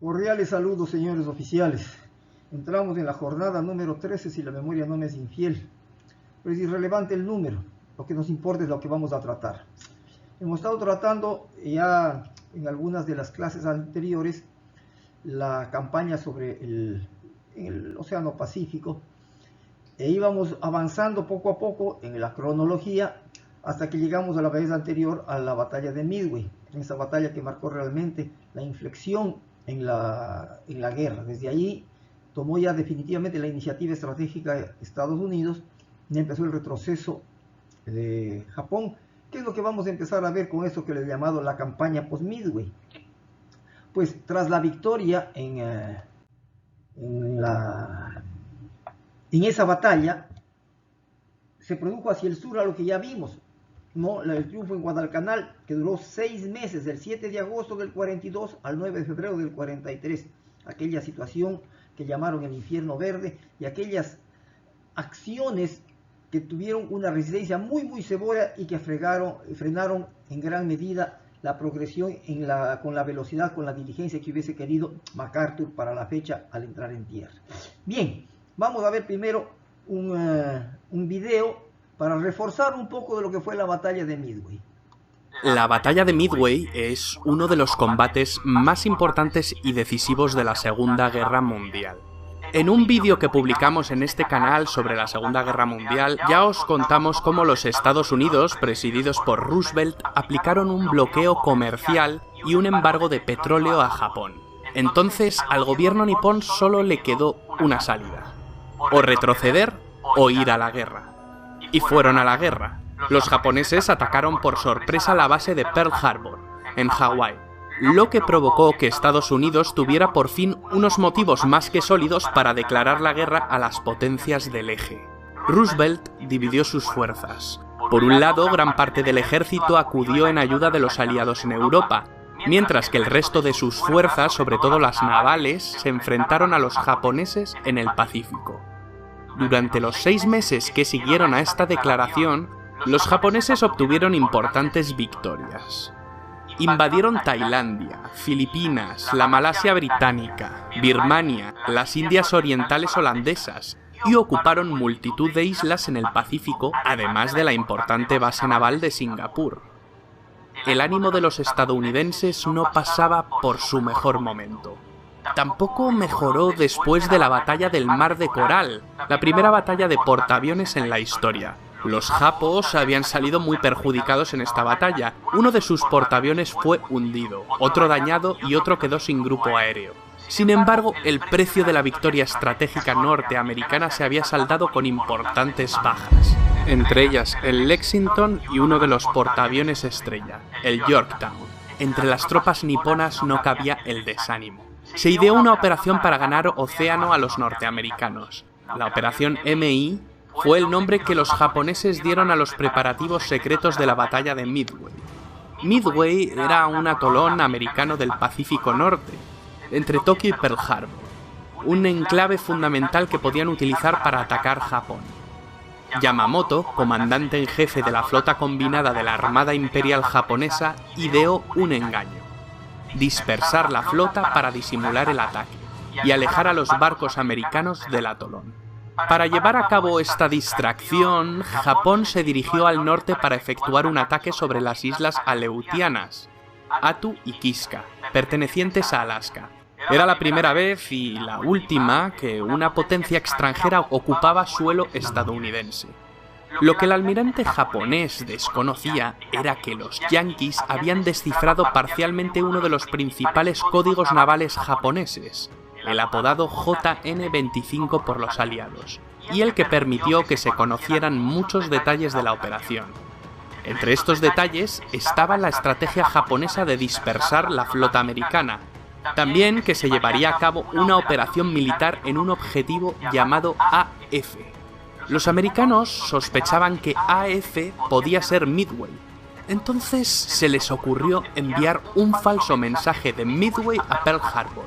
Cordiales saludos, señores oficiales. Entramos en la jornada número 13, si la memoria no me es infiel. Pero es irrelevante el número. Lo que nos importa es lo que vamos a tratar. Hemos estado tratando ya en algunas de las clases anteriores la campaña sobre el Océano Pacífico e íbamos avanzando poco a poco en la cronología hasta que llegamos a la vez anterior a la batalla de Midway, en esa batalla que marcó realmente la inflexión en la guerra. Desde allí tomó ya definitivamente la iniciativa estratégica de Estados Unidos y empezó el retroceso de Japón. ¿Qué es lo que vamos a empezar a ver con esto que le he llamado la campaña post-Midway? Pues tras la victoria en esa batalla, se produjo hacia el sur a lo que ya vimos, ¿no? El triunfo en Guadalcanal, que duró 6 meses, del 7 de agosto del 42 al 9 de febrero del 43. Aquella situación que llamaron el infierno verde y aquellas acciones que tuvieron una resistencia muy severa y que frenaron en gran medida la progresión con la velocidad, con la diligencia que hubiese querido MacArthur para la fecha al entrar en tierra. Bien, vamos a ver primero un video para reforzar un poco de lo que fue la batalla de Midway. La batalla de Midway es uno de los combates más importantes y decisivos de la Segunda Guerra Mundial. En un vídeo que publicamos en este canal sobre la Segunda Guerra Mundial, ya os contamos cómo los Estados Unidos, presididos por Roosevelt, aplicaron un bloqueo comercial y un embargo de petróleo a Japón. Entonces, al gobierno nipón solo le quedó una salida: o retroceder o ir a la guerra. Y fueron a la guerra. Los japoneses atacaron por sorpresa la base de Pearl Harbor, en Hawái, lo que provocó que Estados Unidos tuviera por fin unos motivos más que sólidos para declarar la guerra a las potencias del eje. Roosevelt dividió sus fuerzas. Por un lado, gran parte del ejército acudió en ayuda de los aliados en Europa, mientras que el resto de sus fuerzas, sobre todo las navales, se enfrentaron a los japoneses en el Pacífico. Durante los 6 meses que siguieron a esta declaración, los japoneses obtuvieron importantes victorias. Invadieron Tailandia, Filipinas, la Malasia británica, Birmania, las Indias orientales holandesas y ocuparon multitud de islas en el Pacífico, además de la importante base naval de Singapur. El ánimo de los estadounidenses no pasaba por su mejor momento. Tampoco mejoró después de la batalla del Mar de Coral, la primera batalla de portaaviones en la historia. Los japos habían salido muy perjudicados en esta batalla. Uno de sus portaaviones fue hundido, otro dañado y otro quedó sin grupo aéreo. Sin embargo, el precio de la victoria estratégica norteamericana se había saldado con importantes bajas, entre ellas el Lexington y uno de los portaaviones estrella, el Yorktown. Entre las tropas niponas no cabía el desánimo. Se ideó una operación para ganar océano a los norteamericanos. La operación MI fue el nombre que los japoneses dieron a los preparativos secretos de la batalla de Midway. Midway era un atolón americano del Pacífico Norte, entre Tokio y Pearl Harbor, un enclave fundamental que podían utilizar para atacar Japón. Yamamoto, comandante en jefe de la flota combinada de la Armada Imperial Japonesa, ideó un engaño: dispersar la flota para disimular el ataque y alejar a los barcos americanos del atolón. Para llevar a cabo esta distracción, Japón se dirigió al norte para efectuar un ataque sobre las islas aleutianas, Attu y Kiska, pertenecientes a Alaska. Era la primera vez y la última que una potencia extranjera ocupaba suelo estadounidense. Lo que el almirante japonés desconocía era que los yanquis habían descifrado parcialmente uno de los principales códigos navales japoneses, el apodado JN-25 por los aliados, y el que permitió que se conocieran muchos detalles de la operación. Entre estos detalles estaba la estrategia japonesa de dispersar la flota americana, también que se llevaría a cabo una operación militar en un objetivo llamado AF. Los americanos sospechaban que AF podía ser Midway, entonces se les ocurrió enviar un falso mensaje de Midway a Pearl Harbor,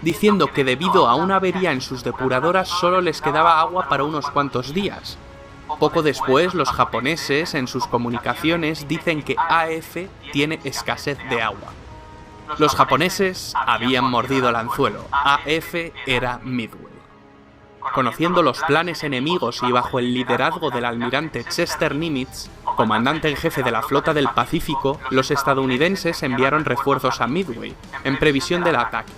diciendo que debido a una avería en sus depuradoras solo les quedaba agua para unos cuantos días. Poco después, los japoneses en sus comunicaciones dicen que AF tiene escasez de agua. Los japoneses habían mordido el anzuelo. AF era Midway. Conociendo los planes enemigos y bajo el liderazgo del almirante Chester Nimitz, comandante en jefe de la flota del Pacífico, los estadounidenses enviaron refuerzos a Midway, en previsión del ataque.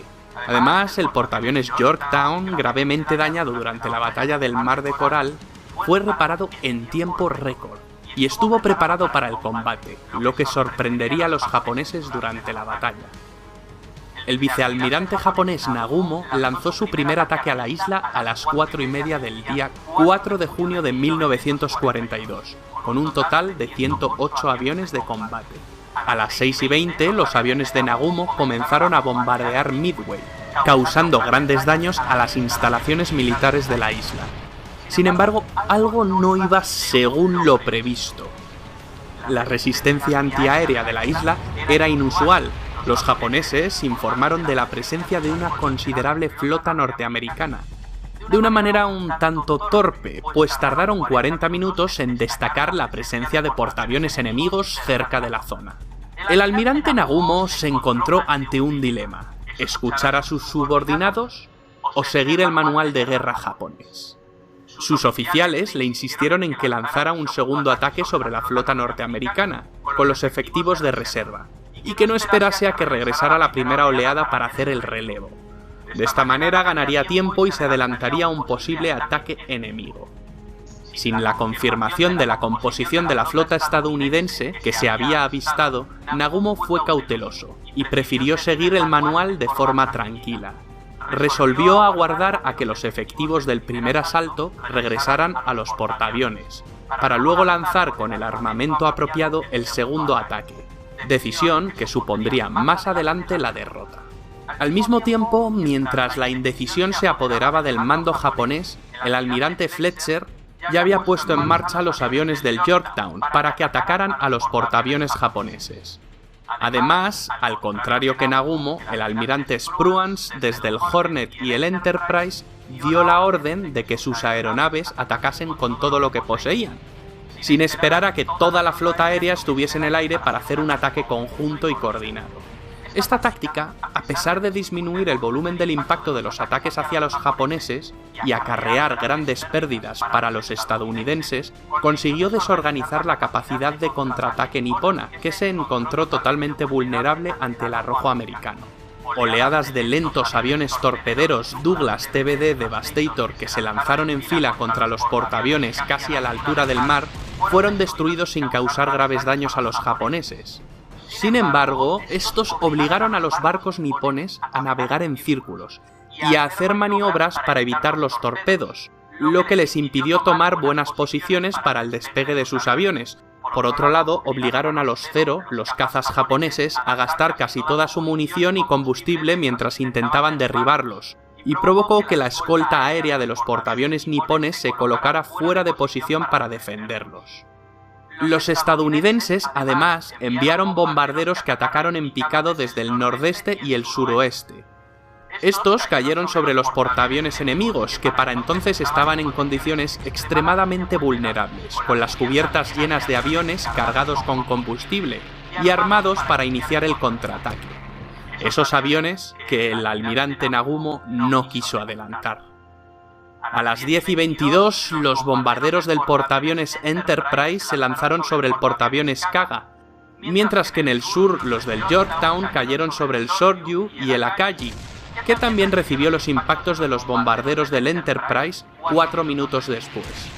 Además, el portaaviones Yorktown, gravemente dañado durante la batalla del Mar de Coral, fue reparado en tiempo récord y estuvo preparado para el combate, lo que sorprendería a los japoneses durante la batalla. El vicealmirante japonés Nagumo lanzó su primer ataque a la isla a las 4:30 del día 4 de junio de 1942, con un total de 108 aviones de combate. A las 6:20 los aviones de Nagumo comenzaron a bombardear Midway, causando grandes daños a las instalaciones militares de la isla. Sin embargo, algo no iba según lo previsto. La resistencia antiaérea de la isla era inusual. Los japoneses informaron de la presencia de una considerable flota norteamericana, de una manera un tanto torpe, pues tardaron 40 minutos en destacar la presencia de portaaviones enemigos cerca de la zona. El almirante Nagumo se encontró ante un dilema: ¿escuchar a sus subordinados o seguir el manual de guerra japonés? Sus oficiales le insistieron en que lanzara un segundo ataque sobre la flota norteamericana, con los efectivos de reserva, y que no esperase a que regresara la primera oleada para hacer el relevo. De esta manera ganaría tiempo y se adelantaría a un posible ataque enemigo. Sin la confirmación de la composición de la flota estadounidense que se había avistado, Nagumo fue cauteloso y prefirió seguir el manual de forma tranquila. Resolvió aguardar a que los efectivos del primer asalto regresaran a los portaaviones, para luego lanzar con el armamento apropiado el segundo ataque, decisión que supondría más adelante la derrota. Al mismo tiempo, mientras la indecisión se apoderaba del mando japonés, el almirante Fletcher ya había puesto en marcha los aviones del Yorktown para que atacaran a los portaaviones japoneses. Además, al contrario que Nagumo, el almirante Spruance, desde el Hornet y el Enterprise, dio la orden de que sus aeronaves atacasen con todo lo que poseían, sin esperar a que toda la flota aérea estuviese en el aire para hacer un ataque conjunto y coordinado. Esta táctica, a pesar de disminuir el volumen del impacto de los ataques hacia los japoneses y acarrear grandes pérdidas para los estadounidenses, consiguió desorganizar la capacidad de contraataque nipona, que se encontró totalmente vulnerable ante el arrojo americano. Oleadas de lentos aviones torpederos Douglas TBD Devastator que se lanzaron en fila contra los portaaviones casi a la altura del mar fueron destruidos sin causar graves daños a los japoneses. Sin embargo, estos obligaron a los barcos nipones a navegar en círculos y a hacer maniobras para evitar los torpedos, lo que les impidió tomar buenas posiciones para el despegue de sus aviones. Por otro lado, obligaron a los Zero, los cazas japoneses, a gastar casi toda su munición y combustible mientras intentaban derribarlos, y provocó que la escolta aérea de los portaaviones nipones se colocara fuera de posición para defenderlos. Los estadounidenses, además, enviaron bombarderos que atacaron en picado desde el nordeste y el suroeste. Estos cayeron sobre los portaaviones enemigos, que para entonces estaban en condiciones extremadamente vulnerables, con las cubiertas llenas de aviones cargados con combustible y armados para iniciar el contraataque. Esos aviones que el almirante Nagumo no quiso adelantar. A las 10:22, los bombarderos del portaaviones Enterprise se lanzaron sobre el portaaviones Kaga, mientras que en el sur los del Yorktown cayeron sobre el Soryu y el Akagi, que también recibió los impactos de los bombarderos del Enterprise 4 minutos después.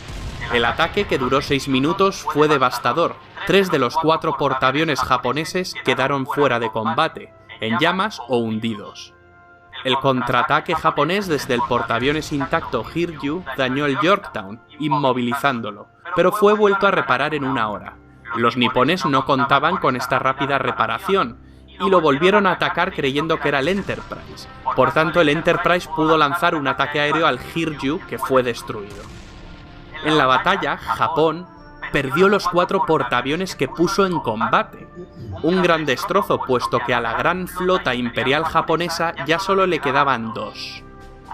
El ataque, que duró 6 minutos, fue devastador. 3 de los 4 portaaviones japoneses quedaron fuera de combate, en llamas o hundidos. El contraataque japonés desde el portaaviones intacto Hiryu dañó el Yorktown, inmovilizándolo, pero fue vuelto a reparar en 1 hora. Los nipones no contaban con esta rápida reparación, y lo volvieron a atacar creyendo que era el Enterprise. Por tanto, el Enterprise pudo lanzar un ataque aéreo al Hiryu, que fue destruido. En la batalla, Japón perdió los 4 portaaviones que puso en combate. Un gran destrozo, puesto que a la gran flota imperial japonesa ya solo le quedaban 2.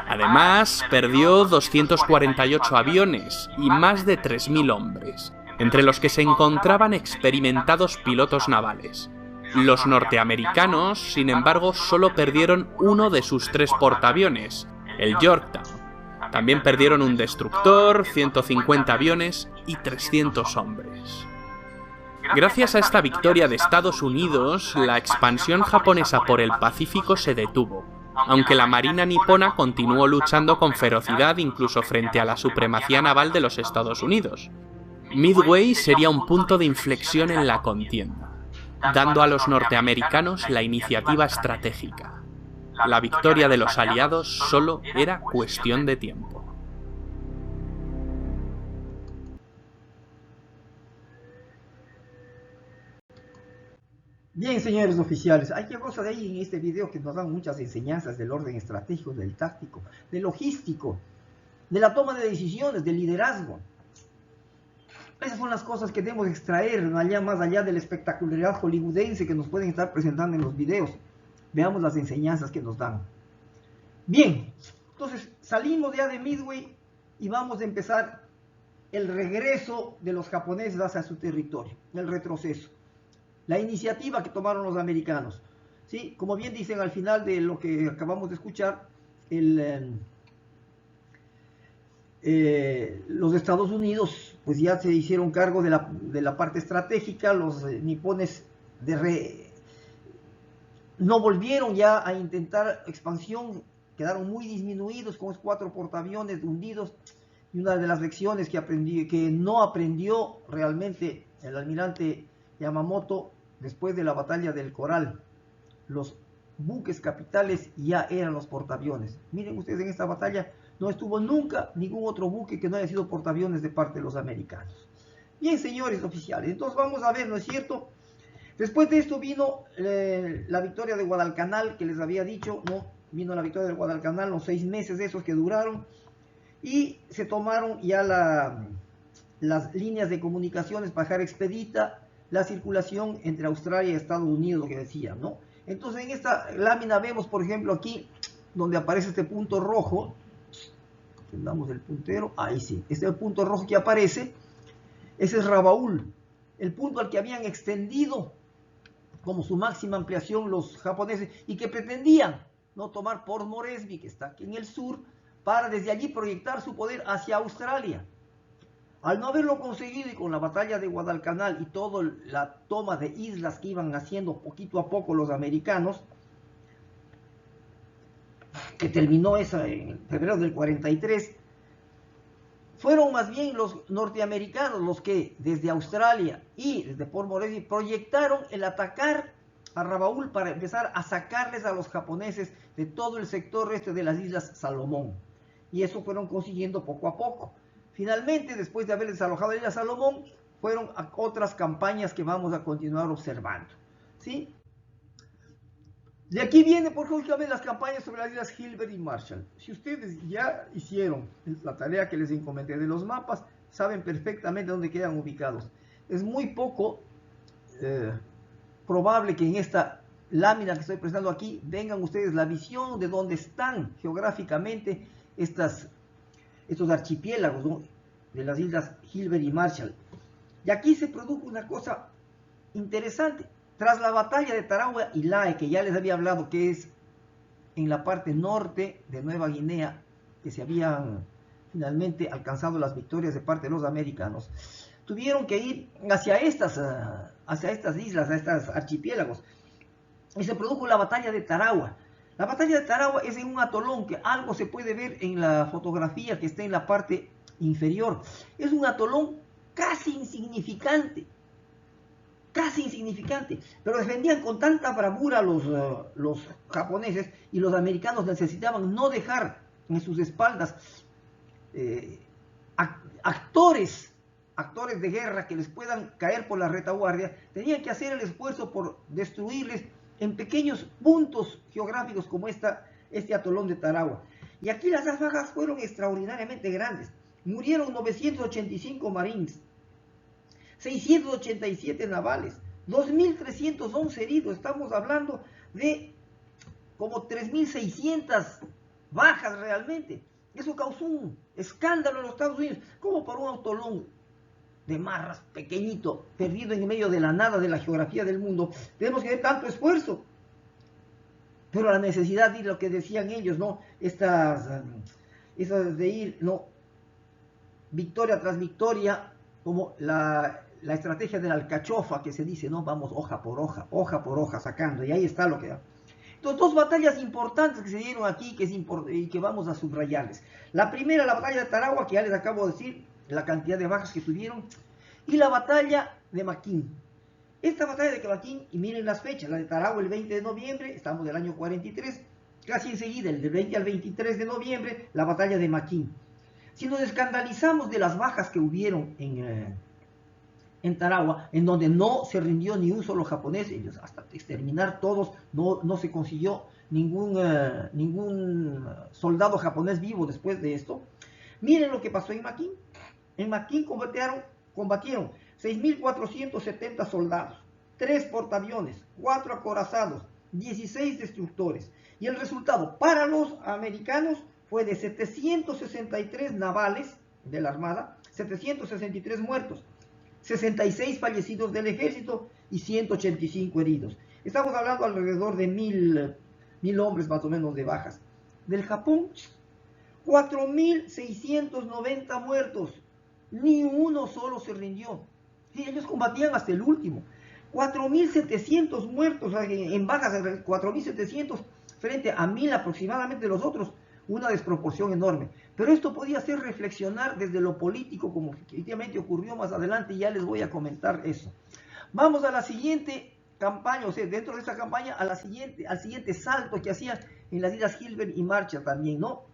Además, perdió 248 aviones y más de 3.000 hombres, entre los que se encontraban experimentados pilotos navales. Los norteamericanos, sin embargo, solo perdieron uno de sus 3 portaaviones, el Yorktown. También perdieron un destructor, 150 aviones y 300 hombres. Gracias a esta victoria de Estados Unidos, la expansión japonesa por el Pacífico se detuvo, aunque la marina nipona continuó luchando con ferocidad incluso frente a la supremacía naval de los Estados Unidos. Midway sería un punto de inflexión en la contienda, dando a los norteamericanos la iniciativa estratégica. La victoria de los aliados solo era cuestión de tiempo. Bien, señores oficiales, hay que cosa de ahí en este video que nos dan muchas enseñanzas del orden estratégico, del táctico, del logístico, de la toma de decisiones, del liderazgo. Esas son las cosas que debemos extraer más allá de la espectacularidad hollywoodense que nos pueden estar presentando en los videos. Veamos las enseñanzas que nos dan. Bien, entonces salimos ya de Midway y vamos a empezar el regreso de los japoneses hacia su territorio, el retroceso. La iniciativa que tomaron los americanos, ¿sí? Como bien dicen al final de lo que acabamos de escuchar, los Estados Unidos pues ya se hicieron cargo de la parte estratégica. Los nipones no volvieron ya a intentar expansión, quedaron muy disminuidos con los 4 portaaviones hundidos. Y una de las lecciones que no aprendió realmente el almirante Yamamoto después de la batalla del Coral: los buques capitales ya eran los portaaviones. Miren ustedes, en esta batalla no estuvo nunca ningún otro buque que no haya sido portaaviones de parte de los americanos. Bien, señores oficiales, entonces vamos a ver, ¿no es cierto? Después de esto vino la victoria de Guadalcanal, que les había dicho, ¿no? Vino la victoria de Guadalcanal, los 6 meses esos que duraron, y se tomaron ya las líneas de comunicaciones para dejar expedita la circulación entre Australia y Estados Unidos, lo que decía, ¿no? Entonces en esta lámina vemos, por ejemplo, aquí donde aparece este punto rojo, tendamos el puntero, ahí sí, este es el punto rojo que aparece, ese es Rabaul, el punto al que habían extendido como su máxima ampliación los japoneses y que pretendían no tomar Port Moresby, que está aquí en el sur, para desde allí proyectar su poder hacia Australia. Al no haberlo conseguido y con la batalla de Guadalcanal y toda la toma de islas que iban haciendo poquito a poco los americanos, que terminó esa en febrero del 43, fueron más bien los norteamericanos los que desde Australia y desde Port Moresby proyectaron el atacar a Rabaul para empezar a sacarles a los japoneses de todo el sector este de las Islas Salomón. Y eso fueron consiguiendo poco a poco. Finalmente, después de haber desalojado la isla Salomón, fueron a otras campañas que vamos a continuar observando, ¿sí? De aquí viene, por ejemplo, las campañas sobre las islas Hilbert y Marshall. Si ustedes ya hicieron la tarea que les encomendé de los mapas, saben perfectamente dónde quedan ubicados. Es muy poco probable que en esta lámina que estoy presentando aquí vengan ustedes la visión de dónde están geográficamente estos archipiélagos, ¿no?, de las islas Hilbert y Marshall. Y aquí se produjo una cosa interesante. Tras la batalla de Tarawa y Lae, que ya les había hablado, que es en la parte norte de Nueva Guinea, que se habían finalmente alcanzado las victorias de parte de los americanos, tuvieron que ir hacia estas islas, a estos archipiélagos, y se produjo la batalla de Tarawa. La batalla de Tarawa es en un atolón que algo se puede ver en la fotografía que está en la parte inferior. Es un atolón casi insignificante, pero defendían con tanta bravura los japoneses, y los americanos necesitaban no dejar en sus espaldas actores de guerra que les puedan caer por la retaguardia. Tenían que hacer el esfuerzo por destruirles en pequeños puntos geográficos como este atolón de Tarawa. Y aquí las bajas fueron extraordinariamente grandes. Murieron 985 marines, 687 navales, 2.311 heridos. Estamos hablando de como 3.600 bajas realmente. Eso causó un escándalo en los Estados Unidos. ¿Cómo para un atolón de Marras, pequeñito, perdido en medio de la nada de la geografía del mundo, tenemos que hacer tanto esfuerzo. Pero la necesidad de ir, lo que decían ellos, ¿no? Esas de ir, ¿no? Victoria tras victoria, como la estrategia de la alcachofa que se dice, ¿no? Vamos hoja por hoja sacando, y ahí está lo que da. Entonces, dos batallas importantes que se dieron aquí y que vamos a subrayarles. La primera, la batalla de Tarawa, que ya les acabo de decir, la cantidad de bajas que tuvieron, y la batalla de Maquín. Esta batalla de Maquín, y miren las fechas, la de Tarawa el 20 de noviembre, estamos del año 43, casi enseguida, el del 20 al 23 de noviembre, la batalla de Maquín. Si nos escandalizamos de las bajas que hubieron en Tarawa, en donde no se rindió ni un solo japonés, ellos hasta exterminar todos, no se consiguió ningún soldado japonés vivo después de esto. Miren lo que pasó en Maquín. En Maquín combatieron 6.470 soldados, 3 portaaviones, 4 acorazados, 16 destructores. Y el resultado para los americanos fue de 763 navales de la Armada, 763 muertos, 66 fallecidos del ejército y 185 heridos. Estamos hablando alrededor de 1.000 hombres más o menos de bajas. Del Japón, 4.690 muertos. Ni uno solo se rindió. Sí, ellos combatían hasta el último. 4.700 muertos en bajas, 4.700 frente a 1.000 aproximadamente de los otros. Una desproporción enorme. Pero esto podía hacer reflexionar desde lo político, como efectivamente ocurrió más adelante, y ya les voy a comentar eso. Vamos a la siguiente campaña, o sea, dentro de esta campaña, al siguiente salto que hacían en las islas Gilbert y Marshall también, ¿no?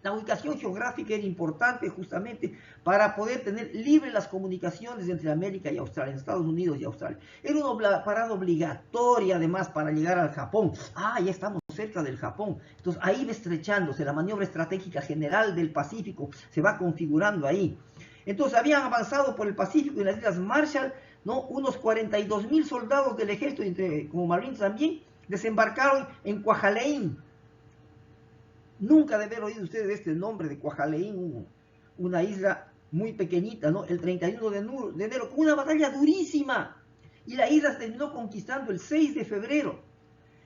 La ubicación geográfica era importante justamente para poder tener libres las comunicaciones entre América y Australia, Estados Unidos y Australia. Era una parada obligatoria además para llegar al Japón. Ya estamos cerca del Japón. Entonces ahí va estrechándose, la maniobra estratégica general del Pacífico se va configurando ahí. Entonces habían avanzado por el Pacífico y las Islas Marshall, ¿no? Unos 42.000 soldados del ejército, como marines también, desembarcaron en Kwajalein. Nunca de haber oído ustedes este nombre de Kwajalein, una isla muy pequeñita, ¿no? El 31 de enero, una batalla durísima. Y la isla se terminó conquistando el 6 de febrero.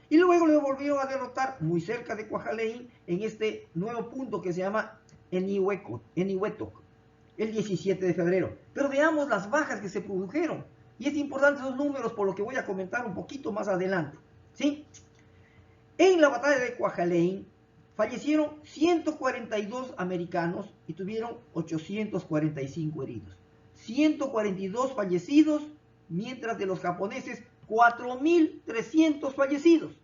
Y luego le volvieron a derrotar muy cerca de Kwajalein en este nuevo punto que se llama Eniwetok, el 17 de febrero. Pero veamos las bajas que se produjeron. Y es importante esos números por lo que voy a comentar un poquito más adelante, ¿sí? En la batalla de Kwajalein fallecieron 142 americanos y tuvieron 845 heridos. 142 fallecidos, mientras de los japoneses 4.300 fallecidos.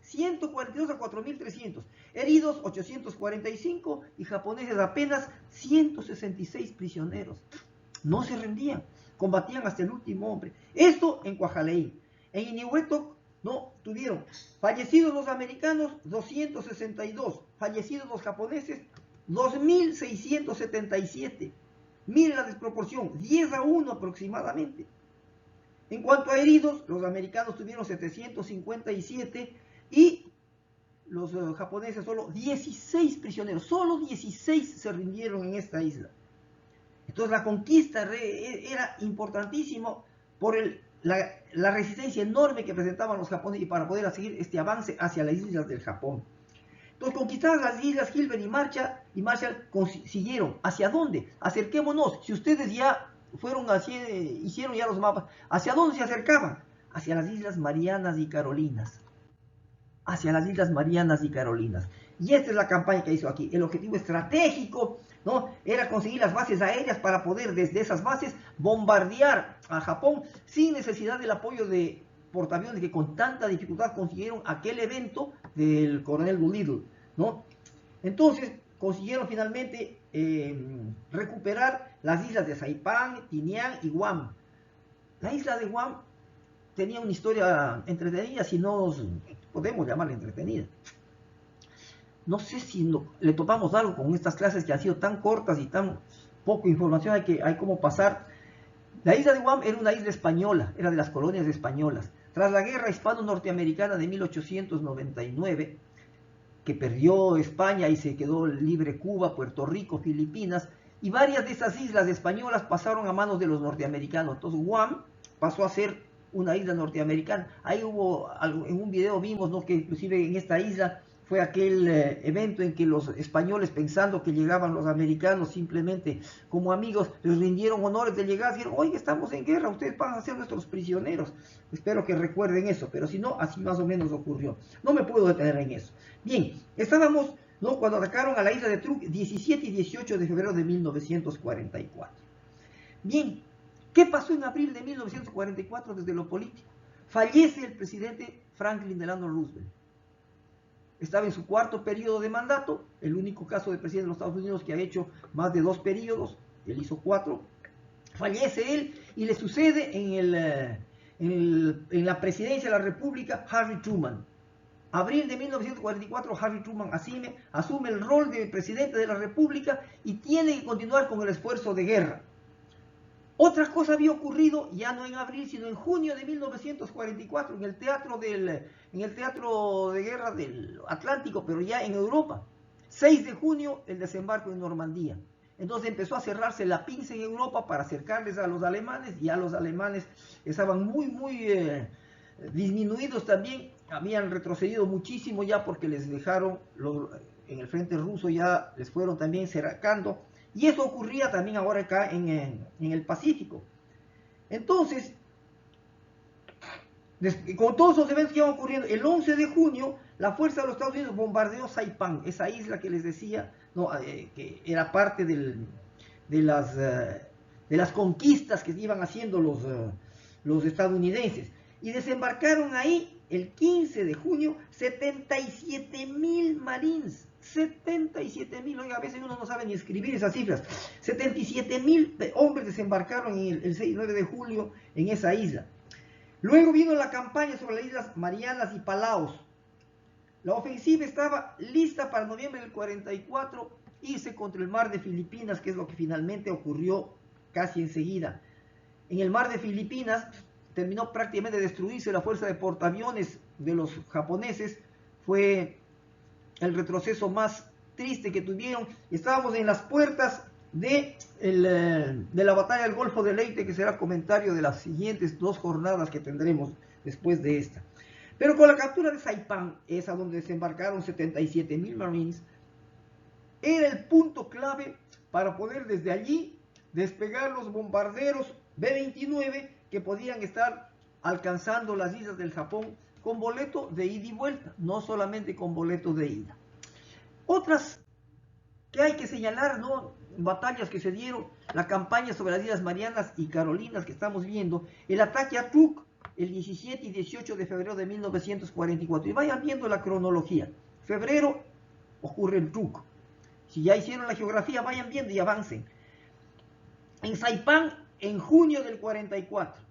142 a 4.300. Heridos 845 y japoneses apenas 166 prisioneros. No se rendían, combatían hasta el último hombre. Esto en Kwajalein. En Eniwetok no tuvieron fallecidos los americanos 262, fallecidos los japoneses 2.677. Miren la desproporción, 10-1 aproximadamente. En cuanto a heridos, los americanos tuvieron 757 y los japoneses solo 16 prisioneros, solo 16 se rindieron en esta isla. Entonces la conquista era importantísimo por la resistencia enorme que presentaban los japoneses y para poder seguir este avance hacia las islas del Japón. Entonces, conquistadas las islas Gilbert y Marshall consiguieron, ¿hacia dónde? Acerquémonos. Si ustedes ya hicieron ya los mapas, ¿hacia dónde se acercaban? Hacia las Islas Marianas y Carolinas. Hacia las Islas Marianas y Carolinas. Y esta es la campaña que hizo aquí. El objetivo estratégico, ¿no?, era conseguir las bases aéreas para poder desde esas bases bombardear a Japón sin necesidad del apoyo de portaaviones que con tanta dificultad consiguieron aquel evento del coronel Doolittle, ¿no? Entonces consiguieron finalmente recuperar las islas de Saipán, Tinian y Guam. La isla de Guam tenía una historia entretenida, si no podemos llamarla entretenida. No sé si le topamos algo con estas clases que han sido tan cortas y tan poca información, hay como pasar. La isla de Guam era una isla española, era de las colonias españolas. Tras la guerra hispano-norteamericana de 1899, que perdió España y se quedó libre Cuba, Puerto Rico, Filipinas, y varias de esas islas españolas pasaron a manos de los norteamericanos. Entonces Guam pasó a ser una isla norteamericana. Ahí hubo, en un video vimos, ¿no?, que inclusive en esta isla fue aquel evento en que los españoles, pensando que llegaban los americanos simplemente como amigos, les rindieron honores de llegar y dijeron: oye, estamos en guerra, ustedes van a ser nuestros prisioneros. Espero que recuerden eso, pero si no, así más o menos ocurrió. No me puedo detener en eso. Bien, estábamos, ¿no?, cuando atacaron a la isla de Truk, 17 y 18 de febrero de 1944. Bien, ¿qué pasó en abril de 1944 desde lo político? Fallece el presidente Franklin Delano Roosevelt. Estaba en su cuarto periodo de mandato, el único caso de presidente de los Estados Unidos que ha hecho más de 2 periodos, él hizo 4. Fallece él y le sucede en la presidencia de la República Harry Truman. Abril de 1944, Harry Truman asume el rol de presidente de la República y tiene que continuar con el esfuerzo de guerra. Otra cosa había ocurrido, ya no en abril, sino en junio de 1944, en el teatro de guerra del Atlántico, pero ya en Europa. 6 de junio, el desembarco en Normandía. Entonces empezó a cerrarse la pinza en Europa para acercarles a los alemanes, y ya los alemanes estaban muy disminuidos también, habían retrocedido muchísimo ya porque les dejaron, en el frente ruso ya les fueron también cercando. Y eso ocurría también ahora acá en el Pacífico. Entonces, con todos esos eventos que iban ocurriendo, el 11 de junio, la fuerza de los Estados Unidos bombardeó Saipán, esa isla que les decía, ¿no?, que era parte de las conquistas que iban haciendo los estadounidenses. Y desembarcaron ahí, el 15 de junio, 77,000 marines. 77,000, oiga, a veces uno no sabe ni escribir esas cifras. 77,000 hombres desembarcaron el 6 y 9 de julio en esa isla. Luego vino la campaña sobre las Islas Marianas y Palaos. La ofensiva estaba lista para noviembre del 44, irse contra el mar de Filipinas, que es lo que finalmente ocurrió casi enseguida. En el mar de Filipinas terminó prácticamente de destruirse la fuerza de portaaviones de los japoneses. Fue el retroceso más triste que tuvieron. Estábamos en las puertas de la batalla del Golfo de Leyte, que será comentario de las siguientes 2 jornadas que tendremos después de esta. Pero con la captura de Saipán, esa donde desembarcaron 77,000 marines, era el punto clave para poder desde allí despegar los bombarderos B-29 que podían estar alcanzando las islas del Japón con boleto de ida y vuelta, no solamente con boleto de ida. Otras que hay que señalar, ¿no?, batallas que se dieron: la campaña sobre las Islas Marianas y Carolinas que estamos viendo, el ataque a Truk el 17 y 18 de febrero de 1944. Y vayan viendo la cronología. Febrero ocurre en Truk. Si ya hicieron la geografía, vayan viendo y avancen. En Saipán, en junio del 44.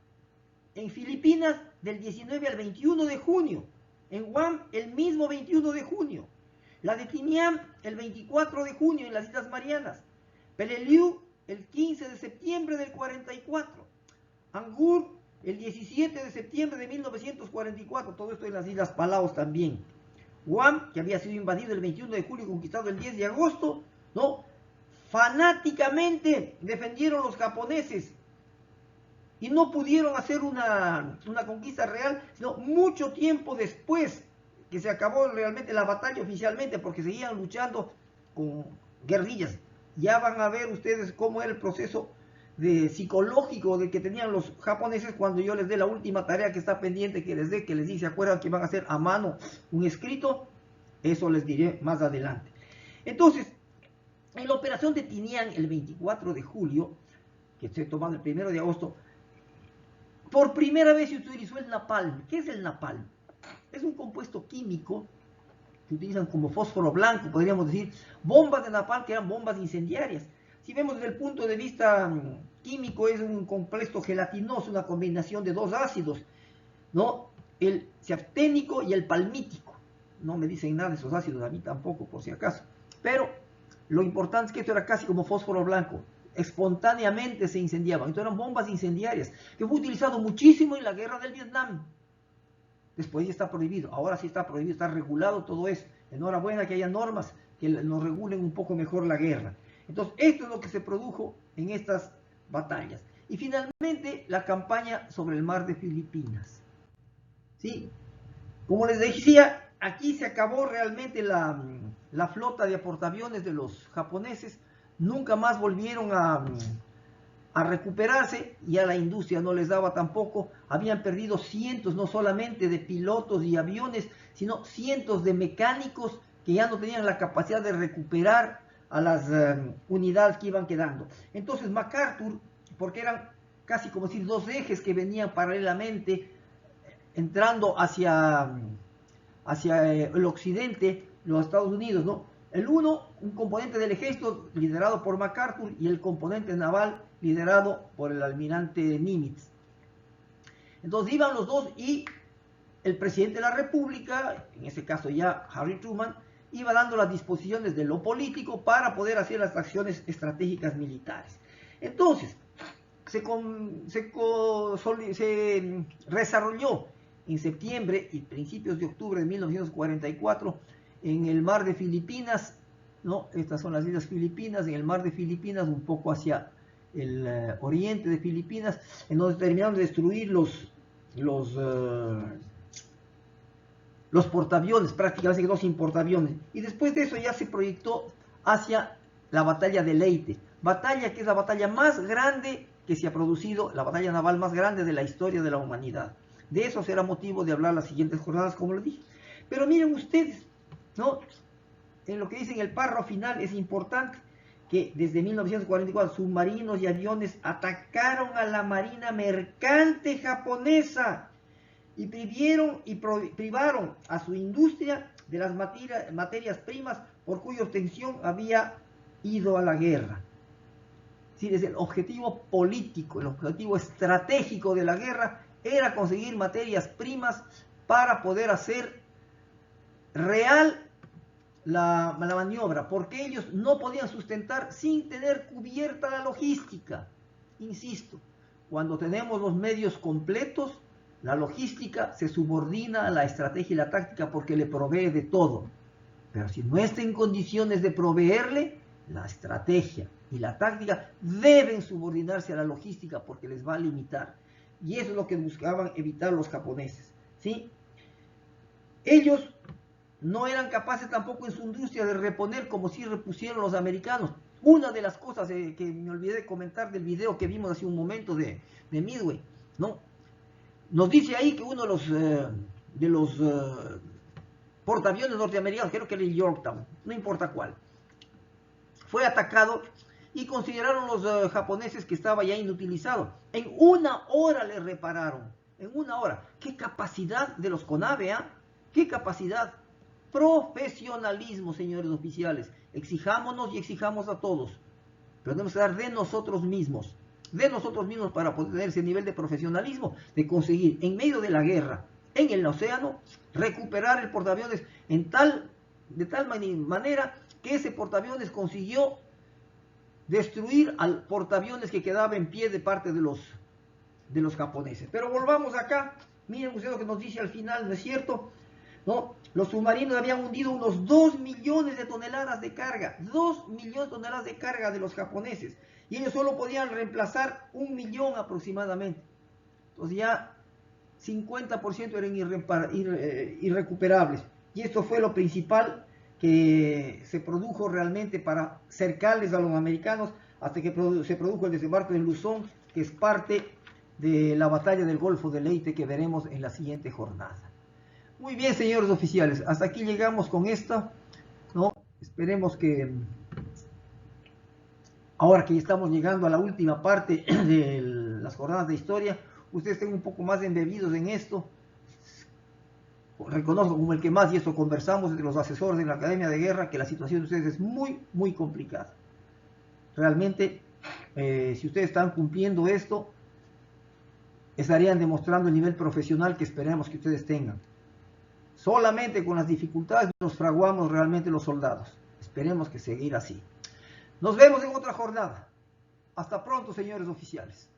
En Filipinas, del 19 al 21 de junio. En Guam, el mismo 21 de junio. La de Tinian, el 24 de junio en las Islas Marianas. Peleliu, el 15 de septiembre del 44. Angur, el 17 de septiembre de 1944. Todo esto en las Islas Palaos también. Guam, que había sido invadido el 21 de julio y conquistado el 10 de agosto, ¿no?, fanáticamente defendieron los japoneses y no pudieron hacer una conquista real, sino mucho tiempo después que se acabó realmente la batalla oficialmente, porque seguían luchando con guerrillas. Ya van a ver ustedes cómo era el proceso psicológico de que tenían los japoneses cuando yo les dé la última tarea que está pendiente que les dé, que les dice: acuerdan que van a hacer a mano un escrito. Eso les diré más adelante. Entonces, en la operación de Tinian, el 24 de julio, que se tomó el 1 de agosto, por primera vez se utilizó el napalm. ¿Qué es el napalm? Es un compuesto químico que utilizan como fósforo blanco, podríamos decir, bombas de napalm que eran bombas incendiarias. Si vemos desde el punto de vista químico, es un compuesto gelatinoso, una combinación de 2 ácidos, ¿no?, el ciafténico y el palmítico. No me dicen nada de esos ácidos, a mí tampoco, por si acaso. Pero lo importante es que esto era casi como fósforo blanco. Espontáneamente se incendiaban. Entonces eran bombas incendiarias, que fue utilizado muchísimo en la guerra del Vietnam. Después ya está prohibido. Ahora sí está prohibido, está regulado todo eso. Enhorabuena que haya normas que nos regulen un poco mejor la guerra. Entonces, esto es lo que se produjo en estas batallas. Y finalmente, la campaña sobre el mar de Filipinas. ¿Sí? Como les decía, aquí se acabó realmente la flota de portaaviones de los japoneses. Nunca más volvieron a recuperarse, y a la industria no les daba tampoco. Habían perdido cientos, no solamente de pilotos y aviones, sino cientos de mecánicos que ya no tenían la capacidad de recuperar a las unidades que iban quedando. Entonces MacArthur, porque eran casi como decir dos ejes que venían paralelamente entrando hacia el occidente, los Estados Unidos, ¿no? El uno, un componente del ejército liderado por MacArthur, y el componente naval liderado por el almirante Nimitz. Entonces iban los dos, y el presidente de la República, en ese caso ya Harry Truman, iba dando las disposiciones de lo político para poder hacer las acciones estratégicas militares. Entonces, se desarrolló en septiembre y principios de octubre de 1944 en el mar de Filipinas, ¿no? Estas son las islas Filipinas, en el mar de Filipinas, un poco hacia el oriente de Filipinas, en donde terminaron de destruir los portaaviones, prácticamente dos portaaviones. Y después de eso ya se proyectó hacia la batalla de Leyte, batalla que es la batalla más grande que se ha producido, la batalla naval más grande de la historia de la humanidad. De eso será motivo de hablar las siguientes jornadas, como les dije. Pero miren ustedes, ¿no? En lo que dicen el párrafo final es importante que desde 1944 submarinos y aviones atacaron a la marina mercante japonesa y privaron a su industria de las materias primas por cuya obtención había ido a la guerra. Es decir, es el objetivo político, el objetivo estratégico de la guerra era conseguir materias primas para poder hacer real la maniobra, porque ellos no podían sustentar sin tener cubierta la logística. Insisto, cuando tenemos los medios completos, la logística se subordina a la estrategia y la táctica porque le provee de todo. Pero si no está en condiciones de proveerle, la estrategia y la táctica deben subordinarse a la logística porque les va a limitar. Y eso es lo que buscaban evitar los japoneses, ¿sí? Ellos no eran capaces tampoco en su industria de reponer como si repusieron los americanos. Una de las cosas que me olvidé de comentar del video que vimos hace un momento de Midway, ¿no? Nos dice ahí que uno de los portaaviones norteamericanos, creo que era el Yorktown, no importa cuál, fue atacado y consideraron los japoneses que estaba ya inutilizado. En una hora le repararon, en una hora. ¡Qué capacidad de los CONAVE! ¡Qué capacidad! Profesionalismo, señores oficiales. Exijámonos y exijamos a todos. Pero tenemos que dar de nosotros mismos para poder tener ese nivel de profesionalismo, de conseguir en medio de la guerra, en el océano, recuperar el portaaviones de tal manera que ese portaaviones consiguió destruir al portaaviones que quedaba en pie de parte de los japoneses. Pero volvamos acá, miren ustedes lo que nos dice al final, ¿no es cierto? ¿No? Los submarinos habían hundido unos 2 millones de toneladas de carga, 2 millones de toneladas de carga de los japoneses, y ellos solo podían reemplazar 1 millón aproximadamente. Entonces ya 50% eran irrecuperables, y esto fue lo principal que se produjo realmente para cercarles a los americanos, hasta que se produjo el desembarco de Luzón, que es parte de la batalla del Golfo de Leyte que veremos en la siguiente jornada. Muy bien, señores oficiales, hasta aquí llegamos con esto, ¿no? Esperemos que ahora que estamos llegando a la última parte de las jornadas de historia, ustedes estén un poco más embebidos en esto. Reconozco como el que más, y esto conversamos entre los asesores de la Academia de Guerra, que la situación de ustedes es muy, muy complicada. Realmente, si ustedes están cumpliendo esto, estarían demostrando el nivel profesional que esperamos que ustedes tengan. Solamente con las dificultades nos fraguamos realmente los soldados. Esperemos que seguir así. Nos vemos en otra jornada. Hasta pronto, señores oficiales.